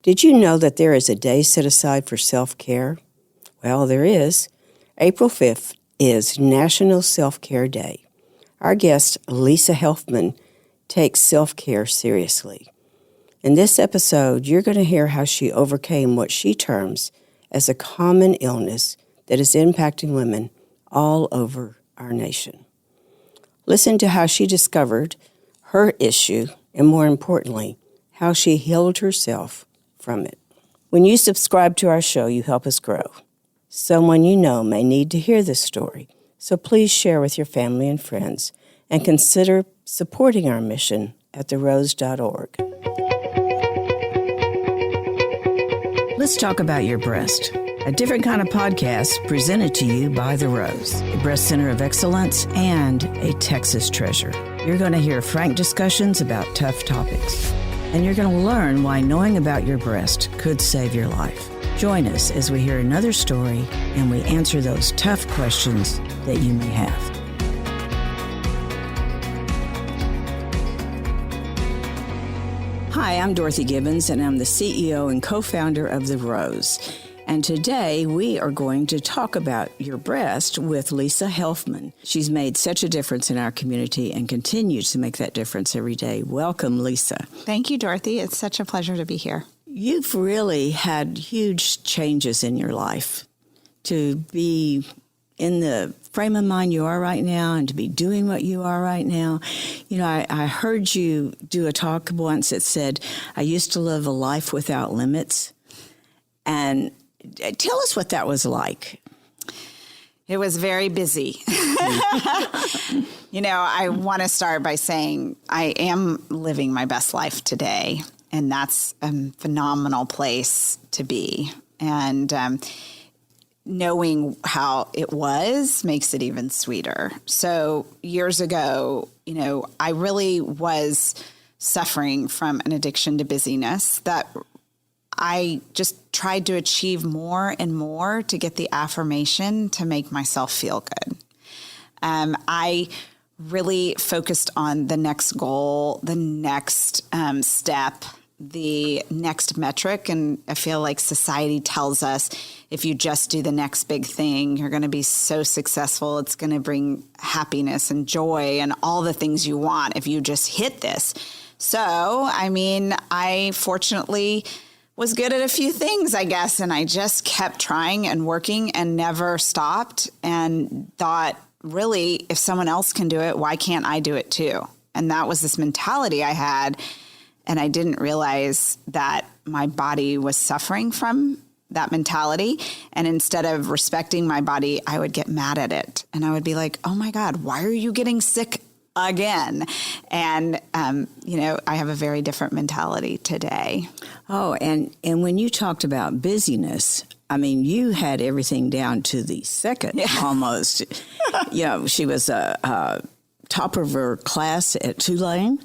Did you know that there is a day set aside for self-care? Well, there is. April 5th is National Self-Care Day. Our guest, Lisa Helfman, takes self-care seriously. In this episode, you're going to hear how she overcame what she terms as a common illness that is impacting women all over our nation. Listen to how she discovered her issue and, more importantly, how she healed herself from it. When you subscribe to our show, you help us grow. Someone you know may need to hear this story, so please share with your family and friends and consider supporting our mission at therose.org. Let's talk about your breast. A different kind of podcast presented to you by The Rose, a breast center of excellence and a Texas treasure. You're going to hear frank discussions about tough topics. And you're going to learn why knowing about your breast could save your life. Join us as we hear another story and we answer those tough questions that you may have. Hi, I'm Dorothy Gibbons, and I'm the CEO and co-founder of The Rose. And today we are going to talk about your breast with Lisa Helfman. She's made such a difference in our community and continues to make that difference every day. Welcome, Lisa. Thank you, Dorothy. It's such a pleasure to be here. You've really had huge changes in your life to be in the frame of mind you are right now and to be doing what you are right now. You know, I heard you do a talk once that said, I used to live a life without limits. And tell us what that was like. It was very busy. You know, I want to start by saying I am living my best life today, and that's a phenomenal place to be. And knowing how it was makes it even sweeter. So years ago, you know, I really was suffering from an addiction to busyness that I just tried to achieve more and more to get the affirmation to make myself feel good. I really focused on the next goal, the next step, the next metric. And I feel like society tells us if you just do the next big thing, you're going to be so successful. It's going to bring happiness and joy and all the things you want if you just hit this. So, I mean, I fortunately was good at a few things, I guess. And I just kept trying and working and never stopped and thought, really, if someone else can do it, why can't I do it too? And that was this mentality I had. And I didn't realize that my body was suffering from that mentality. And instead of respecting my body, I would get mad at it. And I would be like, oh my God, why are you getting sick again? And, you know, I have a very different mentality today. Oh, and when you talked about busyness, I mean, you had everything down to the second almost. You know, she was a top of her class at Tulane,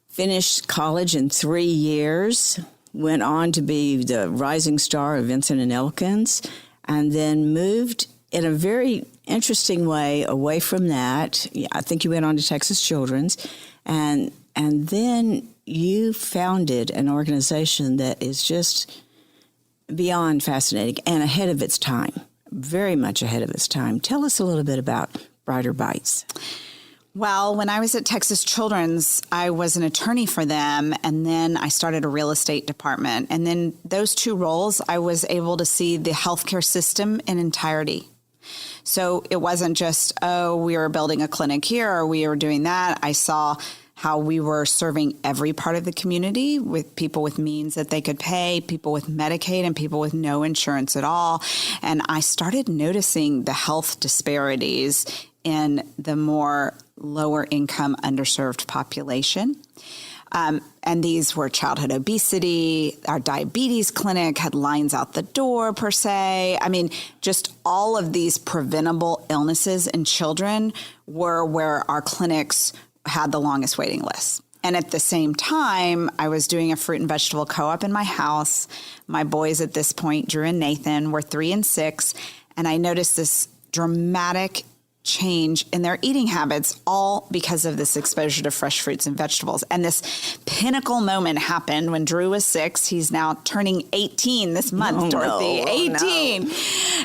finished college in 3 years, went on to be the rising star of Vincent and Elkins, and then moved in a very interesting way away from that. I think you went on to Texas Children's, and then you founded an organization that is just beyond fascinating and ahead of its time, very much ahead of its time. Tell us a little bit about Brighter Bites. Well, when I was at Texas Children's, I was an attorney for them, and then I started a real estate department. And then those two roles, I was able to see the healthcare system in entirety. So it wasn't just, oh, we were building a clinic here or we were doing that. I saw how we were serving every part of the community with people with means that they could pay, people with Medicaid, and people with no insurance at all. And I started noticing the health disparities in the more lower income, underserved population. And these were childhood obesity. Our diabetes clinic had lines out the door, per se. I mean, just all of these preventable illnesses in children were where our clinics had the longest waiting list. And at the same time, I was doing a fruit and vegetable co-op in my house. My boys at this point, Drew and Nathan, were 3 and 6. And I noticed this dramatic change in their eating habits, all because of this exposure to fresh fruits and vegetables. And this pinnacle moment happened when Drew was 6. He's now turning 18 this month, Dorothy. 18. No.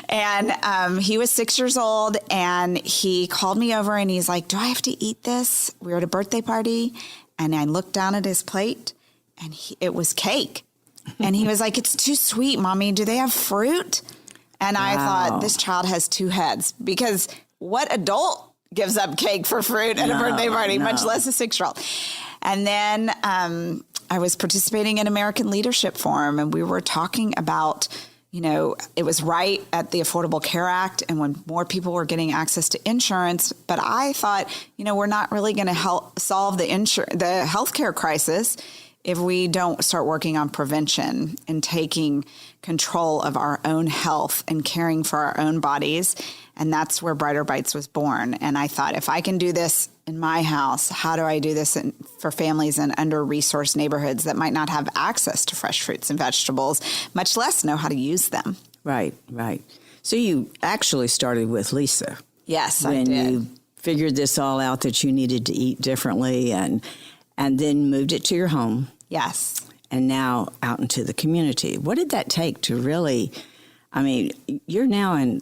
And he was 6 years old, and he called me over and he's like, do I have to eat this? We were at a birthday party, and I looked down at his plate, and it was cake. And he was like, it's too sweet, Mommy. Do they have fruit? And I thought, this child has 2 heads, because what adult gives up cake for fruit at a birthday party, much less a 6-year-old? And then I was participating in American Leadership Forum, and we were talking about, it was right at the Affordable Care Act and when more people were getting access to insurance. But I thought, we're not really going to help solve the healthcare crisis if we don't start working on prevention and taking control of our own health and caring for our own bodies. And that's where Brighter Bites was born. And I thought, if I can do this in my house, how do I do this for families in under-resourced neighborhoods that might not have access to fresh fruits and vegetables, much less know how to use them? Right. So you actually started with Lisa. Yes, I did. When you figured this all out, that you needed to eat differently, and then moved it to your home. Yes. And now out into the community. What did that take to really, you're now in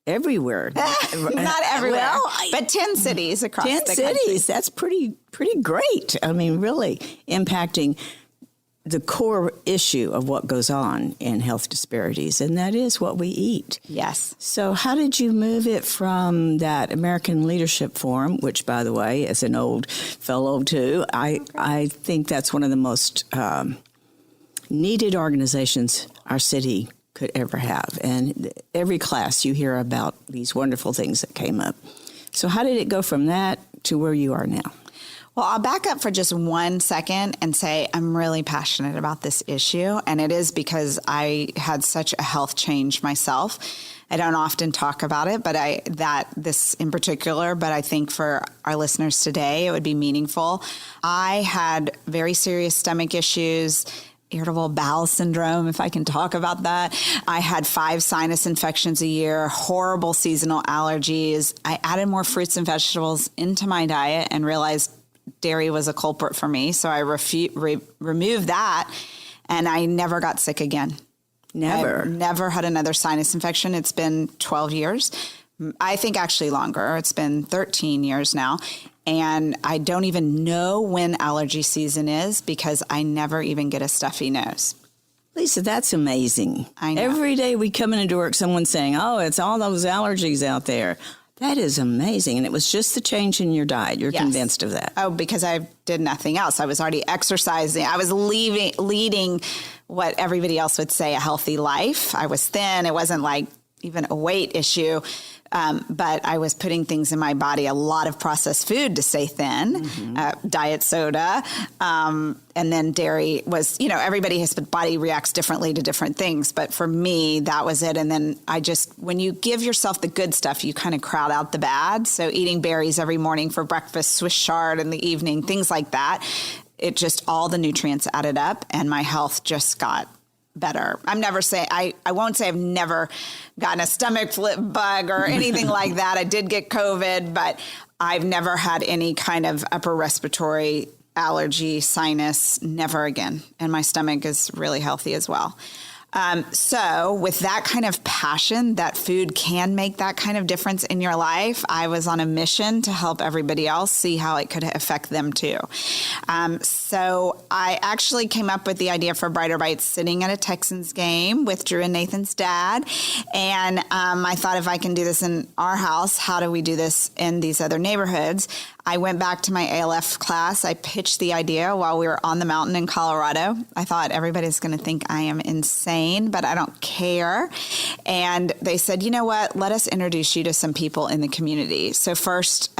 everywhere. Not everywhere, but 10 cities across the country. 10 cities, that's pretty great. Really impacting the core issue of what goes on in health disparities, and that is what we eat. Yes. So how did you move it from that American Leadership Forum, which, by the way, as an old fellow too, I think that's one of the most needed organizations our city could ever have. And every class you hear about these wonderful things that came up. So how did it go from that to where you are now? Well, I'll back up for just 1 second and say I'm really passionate about this issue, and it is because I had such a health change myself. I don't often talk about it, but this in particular, but I think for our listeners today, it would be meaningful. I had very serious stomach issues, irritable bowel syndrome, if I can talk about that. I had 5 sinus infections a year, horrible seasonal allergies. I added more fruits and vegetables into my diet and realized dairy was a culprit for me. So I removed that, and I never got sick again. Never. I've never had another sinus infection. It's been 12 years. I think actually longer. It's been 13 years now. And I don't even know when allergy season is because I never even get a stuffy nose. Lisa, that's amazing. I know. Every day we come into work, someone's saying, it's all those allergies out there. That is amazing. And it was just the change in your diet. You're convinced of that. Oh, because I did nothing else. I was already exercising. I was leading what everybody else would say a healthy life. I was thin. It wasn't like even a weight issue. But I was putting things in my body, a lot of processed food to stay thin, diet soda, and then dairy was, everybody's body reacts differently to different things. But for me, that was it. And then when you give yourself the good stuff, you kind of crowd out the bad. So eating berries every morning for breakfast, Swiss chard in the evening, things like that. It just, all the nutrients added up, and my health just got better. I'm never saying, I won't say I've never gotten a stomach flip bug or anything like that. I did get COVID, but I've never had any kind of upper respiratory allergy, sinus, never again. And my stomach is really healthy as well. So with that kind of passion that food can make that kind of difference in your life, I was on a mission to help everybody else see how it could affect them too. So I actually came up with the idea for Brighter Bites sitting at a Texans game with Drew and Nathan's dad. And I thought, if I can do this in our house, how do we do this in these other neighborhoods? I went back to my ALF class. I pitched the idea while we were on the mountain in Colorado. I thought everybody's going to think I am insane, but I don't care. And they said, you know what, let us introduce you to some people in the community. So first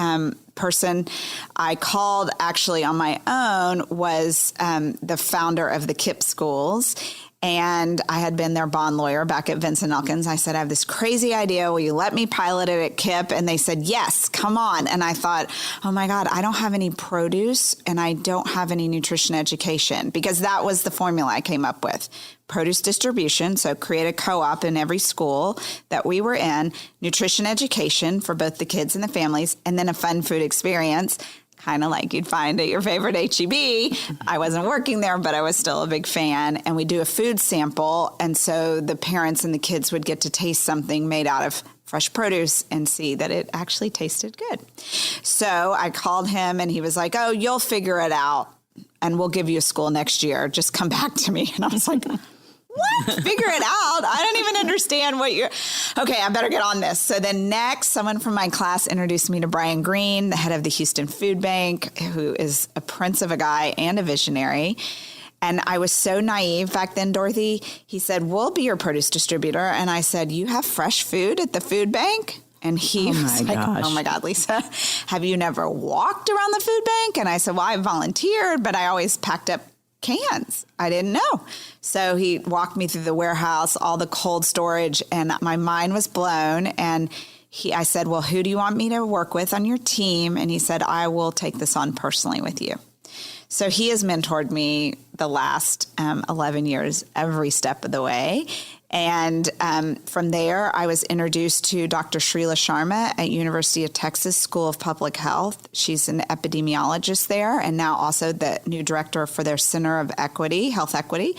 person I called actually on my own was the founder of the KIPP schools. And I had been their bond lawyer back at Vincent Elkins. I said, I have this crazy idea. Will you let me pilot it at KIPP? And they said, yes, come on. And I thought, oh my God, I don't have any produce and I don't have any nutrition education, because that was the formula I came up with. Produce distribution, so create a co-op in every school that we were in, nutrition education for both the kids and the families, and then a fun food experience, kind of like you'd find at your favorite HEB. I wasn't working there, but I was still a big fan. And we do a food sample. And so the parents and the kids would get to taste something made out of fresh produce and see that it actually tasted good. So I called him and he was like, oh, you'll figure it out and we'll give you a school next year. Just come back to me. And I was like, what? Figure it out. I don't even understand what you're... Okay, I better get on this. So then next, someone from my class introduced me to Brian Green, the head of the Houston Food Bank, who is a prince of a guy and a visionary. And I was so naive back then, Dorothy. He said, we'll be your produce distributor. And I said, you have fresh food at the food bank? And he was like, oh my God, Lisa, have you never walked around the food bank? And I said, well, I volunteered, but I always packed up cans. I didn't know. So he walked me through the warehouse, all the cold storage, and my mind was blown. And I said, well, who do you want me to work with on your team? And he said, I will take this on personally with you. So he has mentored me the last 11 years, every step of the way. And from there, I was introduced to Dr. Srila Sharma at University of Texas School of Public Health. She's an epidemiologist there and now also the new director for their Center of Equity, Health Equity.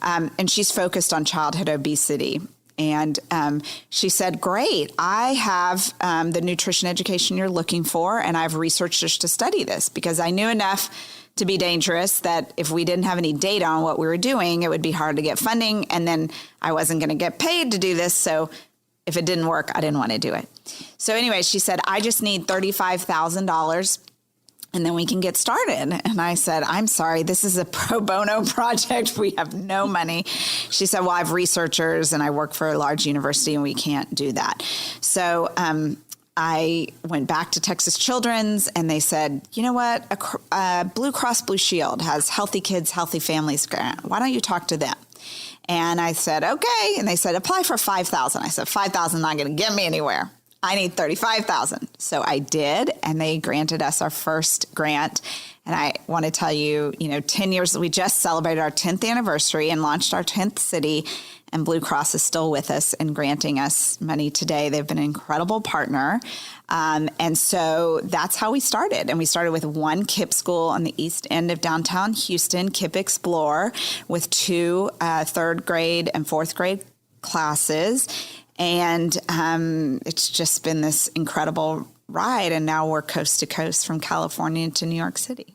And she's focused on childhood obesity. And she said, great, I have the nutrition education you're looking for, and I have researchers to study this, because I knew enough to be dangerous that if we didn't have any data on what we were doing, it would be hard to get funding. And then I wasn't going to get paid to do this. So if it didn't work, I didn't want to do it. So anyway, she said, I just need $35,000 and then we can get started. And I said, I'm sorry, this is a pro bono project. We have no money. She said, well, I have researchers and I work for a large university and we can't do that. So, I went back to Texas Children's and they said, you know what, Blue Cross Blue Shield has Healthy Kids, Healthy Families grant. Why don't you talk to them? And I said, okay. And they said, apply for $5,000. I said, $5,000 not going to get me anywhere. I need $35,000. So I did, and they granted us our first grant. And I want to tell you, 10 years, we just celebrated our 10th anniversary and launched our 10th city. And Blue Cross is still with us and granting us money today. They've been an incredible partner. And so that's how we started. And we started with one KIPP school on the east end of downtown Houston, KIPP Explore, with 2 third grade and fourth grade classes. And it's just been this incredible ride. And now we're coast to coast from California to New York City.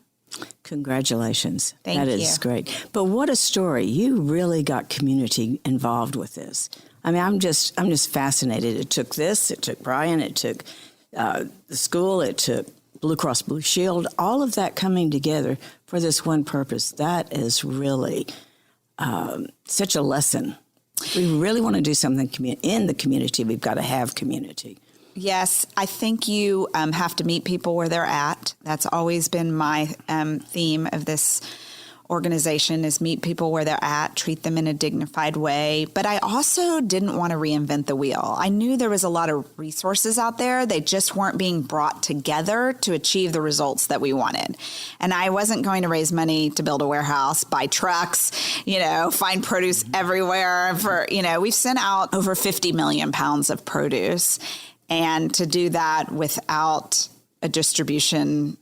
Congratulations. Thank you. That is great. But what a story. You really got community involved with this. I mean, I'm just fascinated. It took this, it took Brian, it took the school, it took Blue Cross Blue Shield, all of that coming together for this one purpose. That is really such a lesson. We really want to do something in the community. We've got to have community. Yes, I think you have to meet people where they're at. That's always been my theme of this organization, is meet people where they're at, treat them in a dignified way. But I also didn't want to reinvent the wheel. I knew there was a lot of resources out there. They just weren't being brought together to achieve the results that we wanted. And I wasn't going to raise money to build a warehouse, buy trucks, find produce everywhere. We've sent out over 50 million pounds of produce. And to do that without a distribution,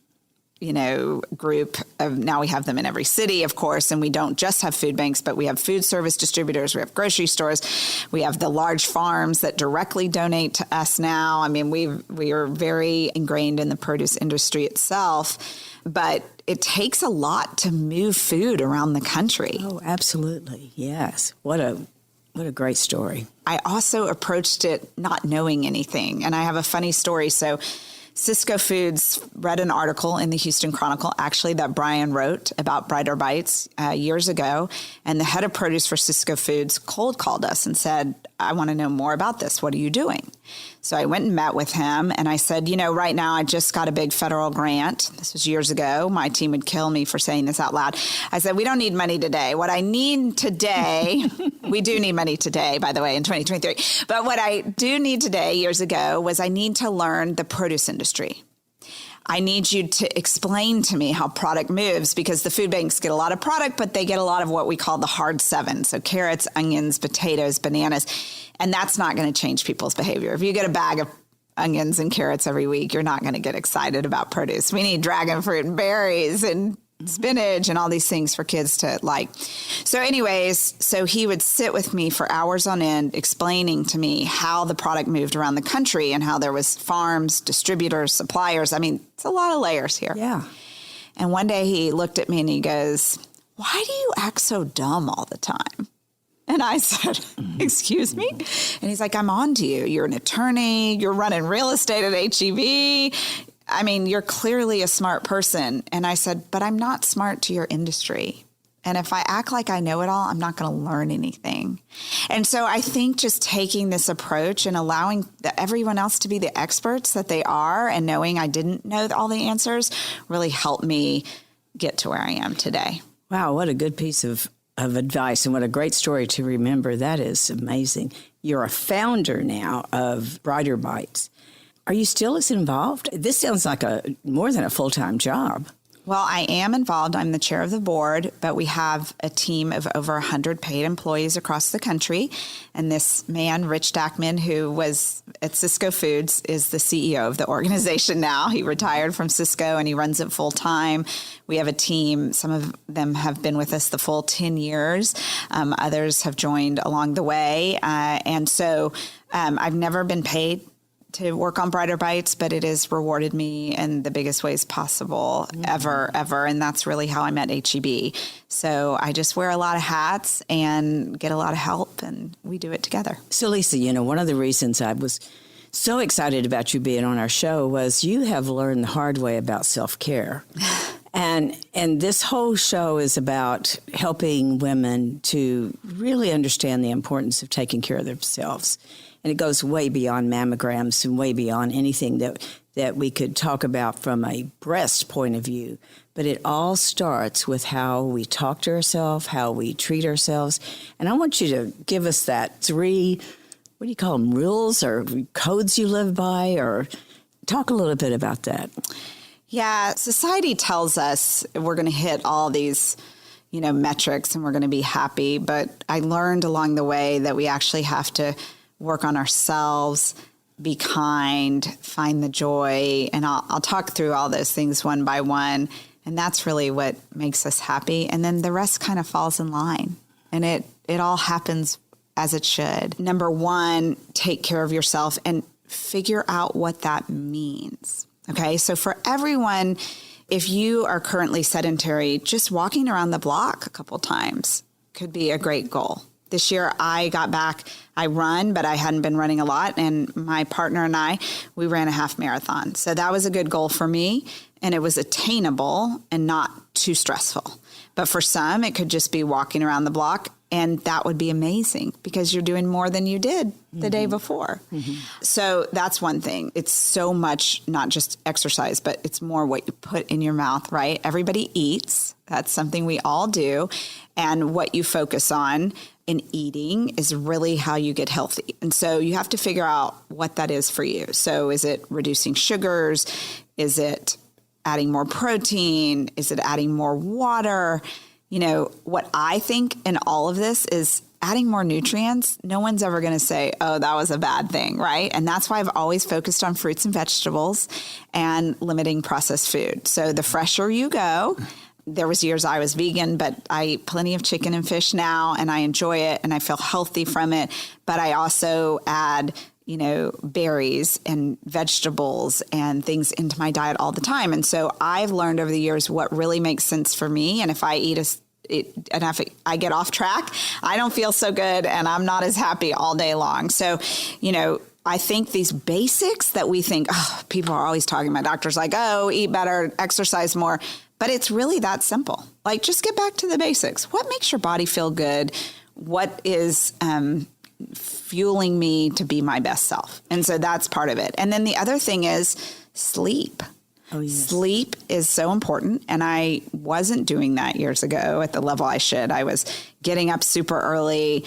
group of, now we have them in every city, of course, and we don't just have food banks, but we have food service distributors, we have grocery stores, we have the large farms that directly donate to us now. I mean, we are very ingrained in the produce industry itself, but it takes a lot to move food around the country. Oh, absolutely. Yes. What a great story. I also approached it not knowing anything. And I have a funny story. So Cisco Foods read an article in the Houston Chronicle, actually, that Brian wrote about Brighter Bites years ago. And the head of produce for Cisco Foods cold called us and said, I want to know more about this. What are you doing? So I went and met with him and I said, right now I just got a big federal grant. This was years ago. My team would kill me for saying this out loud. I said, we don't need money today. What I need today, we do need money today, by the way, in 2023. But what I do need today, years ago, was I need to learn the produce industry. I need you to explain to me how product moves, because the food banks get a lot of product, but they get a lot of what we call the hard seven. So carrots, onions, potatoes, bananas, and that's not going to change people's behavior. If you get a bag of onions and carrots every week, you're not going to get excited about produce. We need dragon fruit and berries and spinach and all these things for kids to like. So anyways, so he would sit with me for hours on end explaining to me how the product moved around the country and how there was farms, distributors, suppliers. I mean, it's a lot of layers here. Yeah. And one day he looked at me and he goes, why do you act so dumb all the time? And I said, excuse me? And he's like, I'm on to you. You're an attorney. You're running real estate at HEB. I mean, you're clearly a smart person. And I said, but I'm not smart to your industry. And if I act like I know it all, I'm not going to learn anything. And so I think just taking this approach and allowing everyone else to be the experts that they are and knowing I didn't know all the answers really helped me get to where I am today. Wow, what a good piece of advice and what a great story to remember. That is amazing. You're a founder now of Brighter Bites. Are you still as involved? This sounds like more than a full-time job. Well, I am involved. I'm the chair of the board, but we have a team of over 100 paid employees across the country. And this man, Rich Dackman, who was at Cisco Foods, is the CEO of the organization now. He retired from Cisco and he runs it full time. We have a team. Some of them have been with us the full 10 years. Others have joined along the way. And so I've never been paid to work on Brighter Bites, but it has rewarded me in the biggest ways possible ever. And that's really how I met HEB. So I just wear a lot of hats and get a lot of help, and we do it together. So, Lisa, one of the reasons I was so excited about you being on our show was you have learned the hard way about self-care. And this whole show is about helping women to really understand the importance of taking care of themselves. And it goes way beyond mammograms and way beyond anything that we could talk about from a breast point of view. But it all starts with how we talk to ourselves, how we treat ourselves. And I want you to give us that 3, what do you call them, rules or codes you live by, or talk a little bit about that. Yeah, society tells us we're going to hit all these metrics and we're going to be happy. But I learned along the way that we actually have to work on ourselves, be kind, find the joy. And I'll talk through all those things one by one. And that's really what makes us happy. And then the rest kind of falls in line. And it all happens as it should. Number 1, take care of yourself and figure out what that means. Okay, so for everyone, if you are currently sedentary, just walking around the block a couple times could be a great goal. This year, I got back. I run, but I hadn't been running a lot. And my partner and we ran a half marathon. So that was a good goal for me. And it was attainable and not too stressful. But for some, it could just be walking around the block. And that would be amazing because you're doing more than you did the day before. Mm-hmm. So that's one thing. It's so much, not just exercise, but it's more what you put in your mouth, right? Everybody eats. That's something we all do. And what you focus on in eating is really how you get healthy. And so you have to figure out what that is for you. So is it reducing sugars? Is it adding more protein? Is it adding more water? What I think in all of this is adding more nutrients. No one's ever going to say, oh, that was a bad thing, right? And that's why I've always focused on fruits and vegetables and limiting processed food. So the fresher you go, there was years I was vegan, but I eat plenty of chicken and fish now, and I enjoy it, and I feel healthy from it. But I also add berries and vegetables and things into my diet all the time. And so I've learned over the years what really makes sense for me. And if I eat and if I get off track, I don't feel so good and I'm not as happy all day long. So, I think these basics that we think, people are always talking about, doctors like, eat better, exercise more. But it's really that simple. Like, just get back to the basics. What makes your body feel good? What is fueling me to be my best self. And so that's part of it. And then the other thing is sleep. Oh, yes. Sleep is so important. And I wasn't doing that years ago at the level I should. I was getting up super early,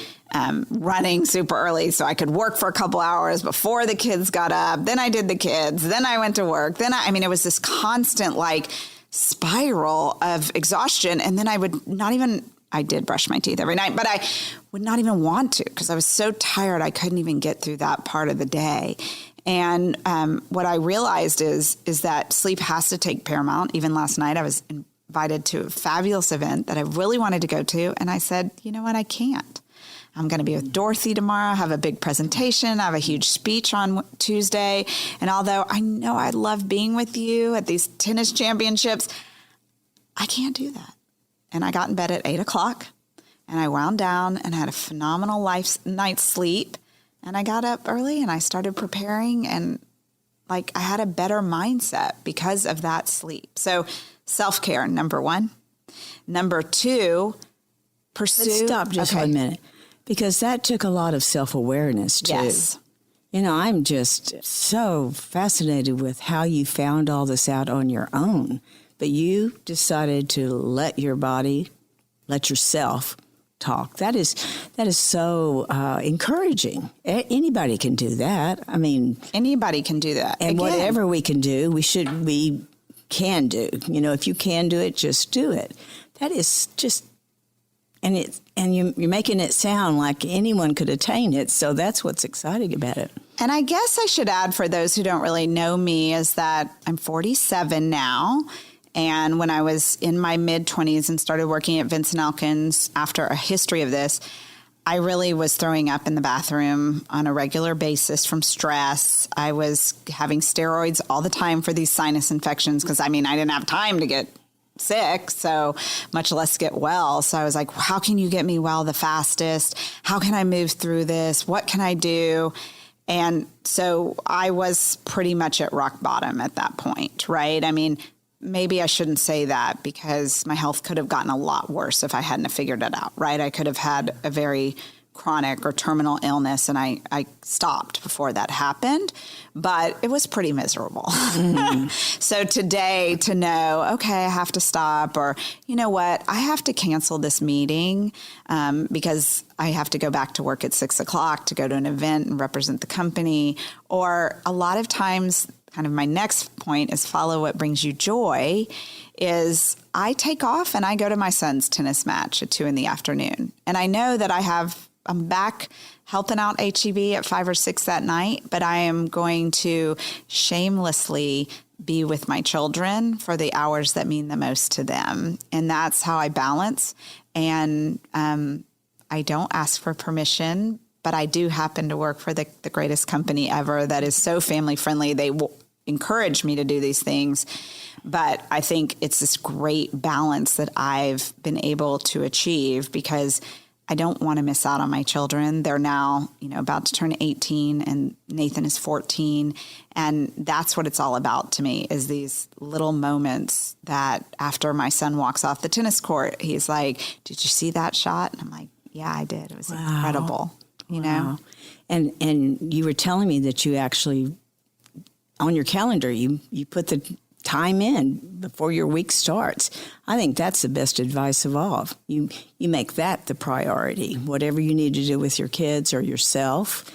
running super early so I could work for a couple hours before the kids got up. Then I did the kids. Then I went to work. It was this constant like spiral of exhaustion. And then I did brush my teeth every night, but I would not even want to because I was so tired. I couldn't even get through that part of the day. And what I realized is that sleep has to take paramount. Even last night, I was invited to a fabulous event that I really wanted to go to. And I said, you know what? I can't. I'm going to be with Dorothy tomorrow. I have a big presentation. I have a huge speech on Tuesday. And although I know I love being with you at these tennis championships, I can't do that. And I got in bed at 8 o'clock and I wound down and had a phenomenal night's sleep. And I got up early and I started preparing and I had a better mindset because of that sleep. So self-care, number one. Number two, pursue. Let's stop just 1 minute because that took a lot of self-awareness too. Yes. I'm just so fascinated with how you found all this out on your own. But you decided to let yourself talk. That is so encouraging. Anybody can do that. Anybody can do that. And whatever we can do, we can do. If you can do it, just do it. That is just, and you're making it sound like anyone could attain it. So that's what's exciting about it. And I guess I should add for those who don't really know me is that I'm 47 now. And when I was in my mid-20s and started working at Vincent Elkins after a history of this, I really was throwing up in the bathroom on a regular basis from stress. I was having steroids all the time for these sinus infections because, I didn't have time to get sick, so much less get well. So I was like, how can you get me well the fastest? How can I move through this? What can I do? And so I was pretty much at rock bottom at that point, right? Maybe I shouldn't say that because my health could have gotten a lot worse if I hadn't have figured it out, right? I could have had a very chronic or terminal illness and I stopped before that happened, but it was pretty miserable. Mm-hmm. So today to know, okay, I have to stop, or you know what, I have to cancel this meeting because I have to go back to work at 6 o'clock to go to an event and represent the company. Or a lot of times, kind of my next point is follow what brings you joy, is I take off and I go to my son's tennis match at 2 p.m. And I know that I'm back helping out HEB at 5 or 6 that night, but I am going to shamelessly be with my children for the hours that mean the most to them. And that's how I balance. And I don't ask for permission, but I do happen to work for the greatest company ever that is so family friendly. They encourage me to do these things. But I think it's this great balance that I've been able to achieve because I don't want to miss out on my children. They're now, about to turn 18 and Nathan is 14. And that's what it's all about to me, is these little moments that after my son walks off the tennis court, he's like, did you see that shot? And I'm like, yeah, I did. It was incredible, you know? And you were telling me that you actually, on your calendar, you put the time in before your week starts. I think that's the best advice of all. You make that the priority. Whatever you need to do with your kids or yourself,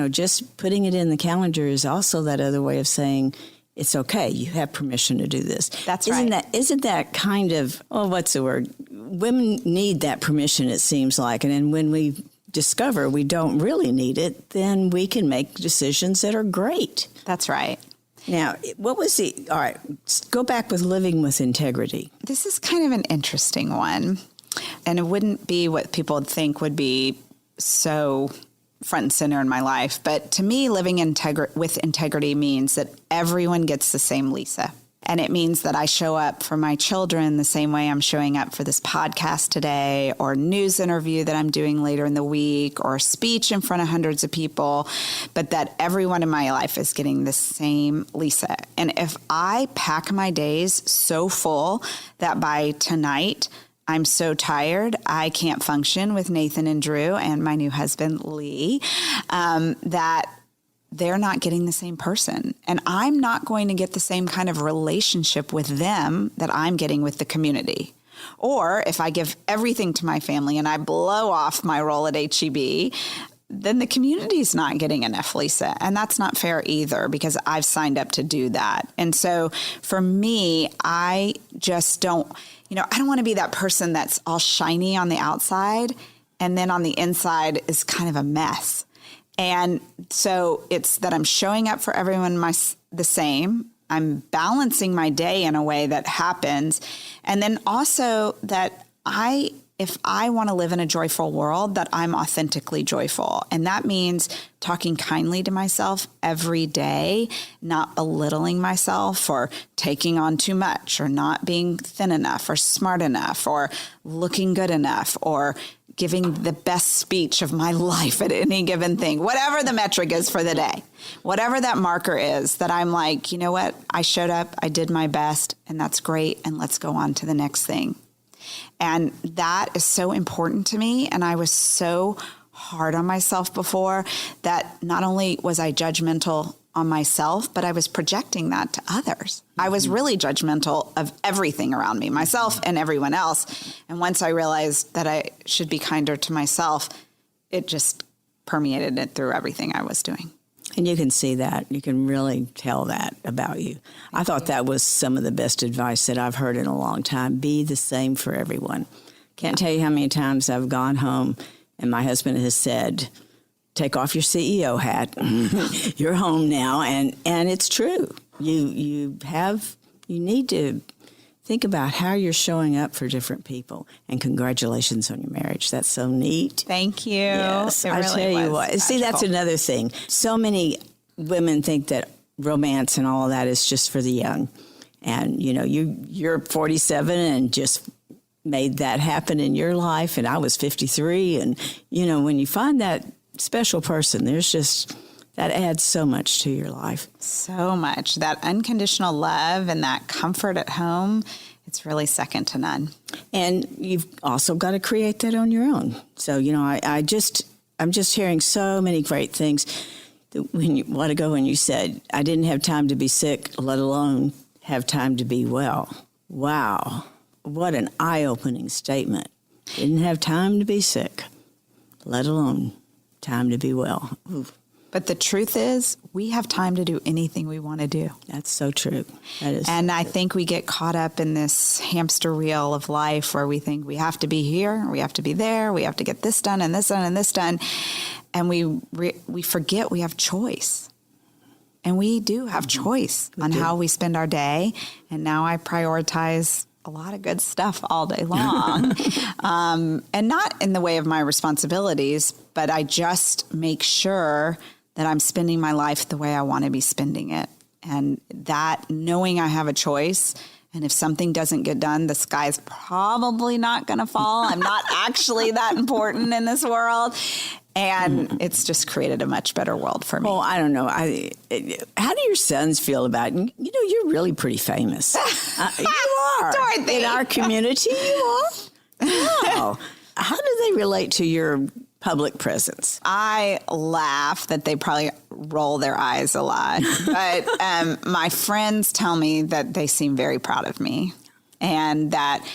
just putting it in the calendar is also that other way of saying it's okay. You have permission to do this. That's right. Isn't that kind of, what's the word? Women need that permission, it seems like. And then when we discover we don't really need it, then we can make decisions that are great. That's right. Now, all right, go back with living with integrity. This is kind of an interesting one, and it wouldn't be what people would think would be so front and center in my life. But to me, living with integrity means that everyone gets the same Lisa. And it means that I show up for my children the same way I'm showing up for this podcast today, or a news interview that I'm doing later in the week, or a speech in front of hundreds of people, but that everyone in my life is getting the same Lisa. And if I pack my days so full that by tonight I'm so tired. I can't function with Nathan and Drew and my new husband, Lee, that they're not getting the same person. And I'm not going to get the same kind of relationship with them that I'm getting with the community. Or if I give everything to my family and I blow off my role at HEB, then the community's not getting enough, Lisa. And that's not fair either, because I've signed up to do that. And so for me, I just don't, I don't want to be that person that's all shiny on the outside and then on the inside is kind of a mess. And so it's that I'm showing up for everyone the same. I'm balancing my day in a way that happens. And then also that if I want to live in a joyful world, that I'm authentically joyful. And that means talking kindly to myself every day, not belittling myself or taking on too much or not being thin enough or smart enough or looking good enough or giving the best speech of my life at any given thing, whatever the metric is for the day, whatever that marker is, that I'm like, you know what, I showed up, I did my best, and that's great, and let's go on to the next thing. And that is so important to me, and I was so hard on myself before that not only was I judgmental on myself, but I was projecting that to others. I was really judgmental of everything around me, myself and everyone else. And once I realized that I should be kinder to myself, it just permeated it through everything I was doing. And you can see that. You can really tell that about you. I thought that was some of the best advice that I've heard in a long time. Be the same for everyone. Can't tell you how many times I've gone home and my husband has said, take off your CEO hat. You're home now. And it's true. You need to think about how you're showing up for different people. And congratulations on your marriage. That's so neat. Thank you. Yes, It I really tell you was what. See, that's magical. another thing. So many women think that romance and all of that is just for the young. And, you're 47 and just made that happen in your life. And I was 53. And, when you find that special person, that adds so much to your life. So much. That unconditional love and that comfort at home, it's really second to none. And you've also got to create that on your own. So, I'm just hearing so many great things. When you said, I didn't have time to be sick, let alone have time to be well. Wow. What an eye-opening statement. Didn't have time to be sick, let alone time to be well. Ooh. But the truth is, we have time to do anything we want to do. That's so true. That is. And I think we get caught up in this hamster wheel of life where we think we have to be here, we have to be there, we have to get this done and this done and this done. And we forget we have choice. And we do have choice on how we spend our day. And now I prioritize a lot of good stuff all day long. And not in the way of my responsibilities, but I just make sure that I'm spending my life the way I want to be spending it. And that knowing I have a choice, and if something doesn't get done, the sky's probably not going to fall. I'm not actually that important in this world. And it's just created a much better world for me. Well, I don't know. How do your sons feel about it? You're really pretty famous. You are. Dorothy. In our community, you are. Wow. How do they relate to your public presence? I laugh that they probably roll their eyes a lot. But my friends tell me that they seem very proud of me and that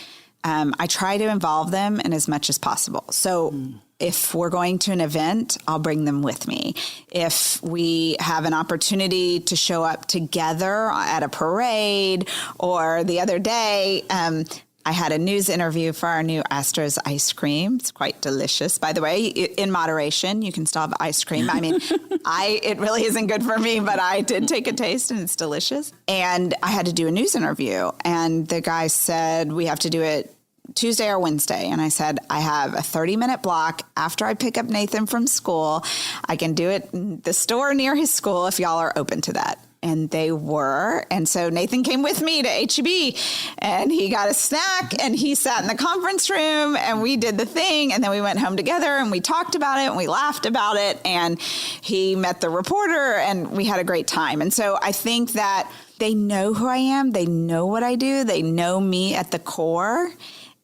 I try to involve them in as much as possible. So if we're going to an event, I'll bring them with me. If we have an opportunity to show up together at a parade, or the other day, I had a news interview for our new Astros ice cream. It's quite delicious, by the way. In moderation, you can still have ice cream. I mean, it really isn't good for me, but I did take a taste and it's delicious. And I had to do a news interview, and the guy said, we have to do it Tuesday or Wednesday. And I said, I have a 30-minute block after I pick up Nathan from school. I can do it in the store near his school if y'all are open to that. And they were. And so Nathan came with me to HEB and he got a snack and he sat in the conference room and we did the thing. And then we went home together and we talked about it and we laughed about it. And he met the reporter and we had a great time. And so I think that they know who I am. They know what I do. They know me at the core.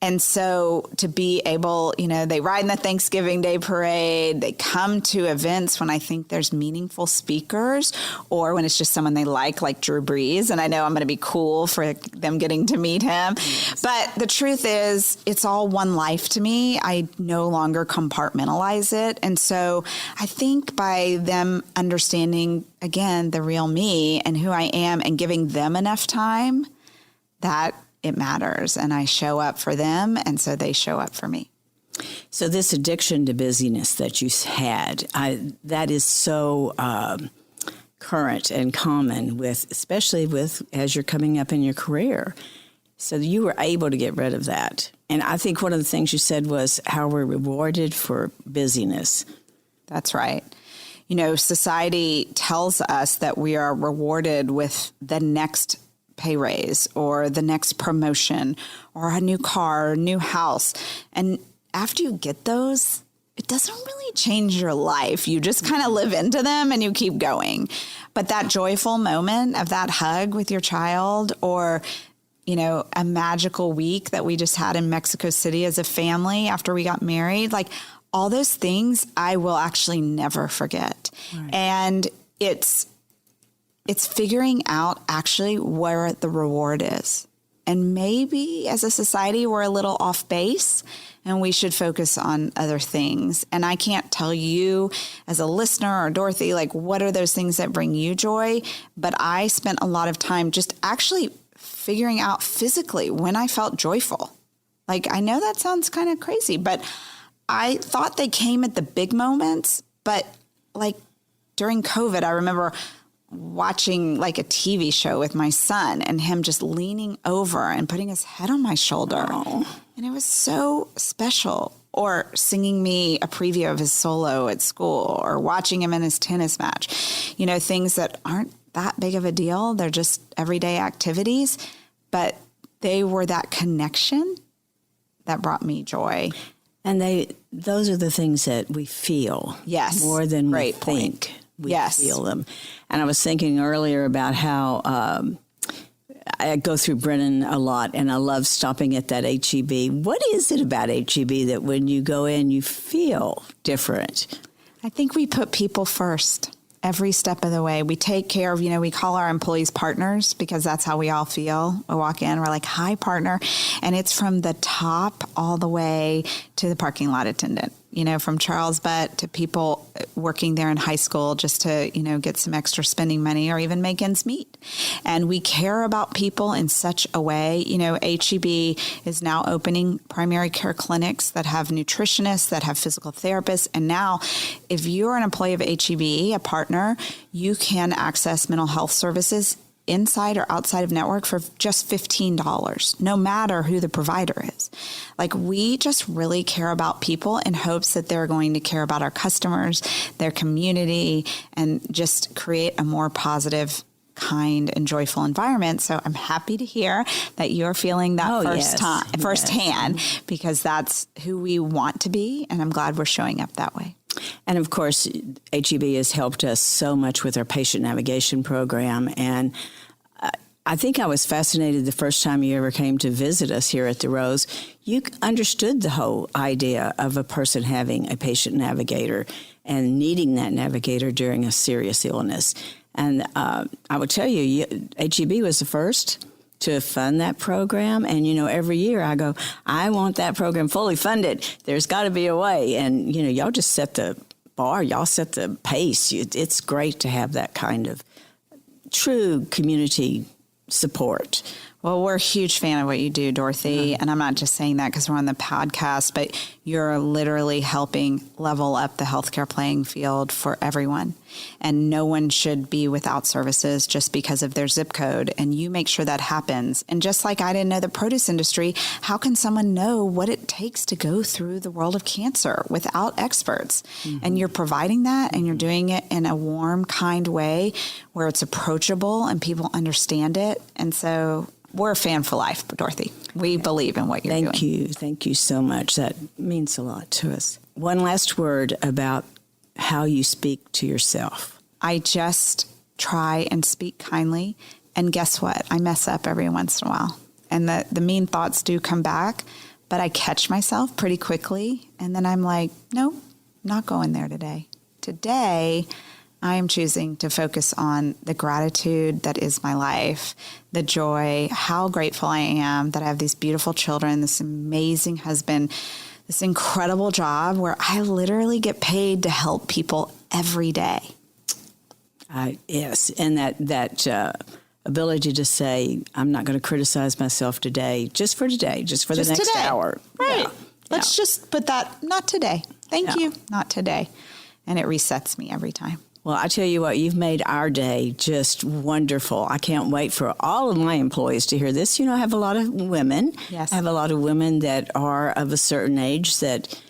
And so to be able, they ride in the Thanksgiving Day parade, they come to events when I think there's meaningful speakers or when it's just someone they like Drew Brees. And I know I'm going to be cool for them getting to meet him. Yes. But the truth is, it's all one life to me. I no longer compartmentalize it. And so I think by them understanding, again, the real me and who I am and giving them enough time, that it matters, and I show up for them, and so they show up for me. So this addiction to busyness that you had, that is so current and common especially as you're coming up in your career. So you were able to get rid of that. And I think one of the things you said was how we're rewarded for busyness. That's right. Society tells us that we are rewarded with the next pay raise or the next promotion or a new car, a new house. And after you get those, it doesn't really change your life. You just kind of live into them and you keep going. But that joyful moment of that hug with your child or, a magical week that we just had in Mexico City as a family after we got married, all those things I will actually never forget. Right. And it's figuring out actually where the reward is. And maybe as a society, we're a little off base and we should focus on other things. And I can't tell you as a listener or Dorothy, what are those things that bring you joy? But I spent a lot of time just actually figuring out physically when I felt joyful. I know that sounds kind of crazy, but I thought they came at the big moments. But during COVID, I remember watching a TV show with my son and him just leaning over and putting his head on my shoulder. Oh. And it was so special. Or singing me a preview of his solo at school or watching him in his tennis match. Things that aren't that big of a deal. They're just everyday activities, but they were that connection that brought me joy. And those are the things that we feel. Yes. More than we think. We feel them. And I was thinking earlier about how I go through Brennan a lot, and I love stopping at that HEB. What is it about HEB that when you go in, you feel different? I think we put people first every step of the way. We take care of, we call our employees partners because that's how we all feel. We walk in, we're like, hi, partner. And it's from the top all the way to the parking lot attendant. From Charles Butt to people working there in high school just to, get some extra spending money or even make ends meet. And we care about people in such a way. HEB is now opening primary care clinics that have nutritionists, that have physical therapists. And now if you're an employee of HEB, a partner, you can access mental health services inside or outside of network for just $15, no matter who the provider is. We just really care about people in hopes that they're going to care about our customers, their community, and just create a more positive, kind, and joyful environment. So I'm happy to hear that you're feeling that firsthand, because that's who we want to be, and I'm glad we're showing up that way. And of course, HEB has helped us so much with our patient navigation program. And I think I was fascinated the first time you ever came to visit us here at the Rose. You understood the whole idea of a person having a patient navigator and needing that navigator during a serious illness. And I will tell you, HEB was the first to fund that program. And, every year I go, I want that program fully funded. There's got to be a way. And, y'all just set the bar. Y'all set the pace. It's great to have that kind of true community support. Well, we're a huge fan of what you do, Dorothy. And I'm not just saying that because we're on the podcast, but you're literally helping level up the healthcare playing field for everyone. And no one should be without services just because of their zip code. And you make sure that happens. And just like I didn't know the produce industry, how can someone know what it takes to go through the world of cancer without experts? Mm-hmm. And you're providing that, and you're doing it in a warm, kind way where it's approachable and people understand it. And so we're a fan for life, Dorothy. We believe in what you're doing. Thank you. Thank you so much. That means a lot to us. One last word about how you speak to yourself. I just try and speak kindly. And guess what? I mess up every once in a while. And the mean thoughts do come back. but I catch myself pretty quickly. And then I'm like, nope, not going there today. Today, I am choosing to focus on the gratitude that is my life, the joy, how grateful I am that I have these beautiful children, this amazing husband, this incredible job where I literally get paid to help people every day. Yes, and that ability to say, I'm not going to criticize myself today, just for today, just for the next today. hour. Right. Yeah. Let's just put that, not today. Thank you, not today. And it resets me every time. Well, I tell you what, you've made our day just wonderful. I can't wait for all of my employees to hear this. You know, I have a lot of women. Yes. I have a lot of women that are of a certain age that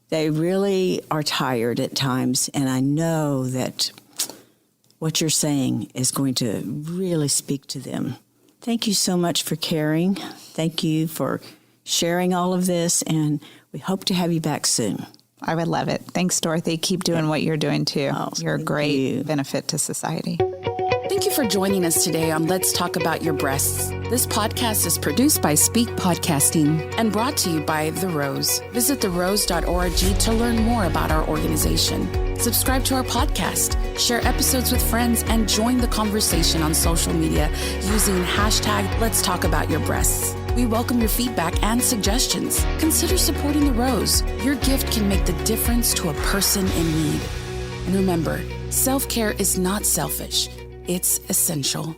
they really are tired at times. And I know that what you're saying is going to really speak to them. Thank you so much for caring. Thank you for sharing all of this. And we hope to have you back soon. I would love it. Thanks, Dorothy. Keep doing what you're doing, too. Oh, you're a great you. benefit to society. Thank you for joining us today on Let's Talk About Your Breasts. This podcast is produced by Speak Podcasting and brought to you by The Rose. Visit therose.org to learn more about our organization. Subscribe to our podcast, share episodes with friends, and join the conversation on social media using hashtag Let's Talk About Your Breasts. We welcome your feedback and suggestions. Consider supporting The Rose. Your gift can make the difference to a person in need. And remember, self-care is not selfish. It's essential.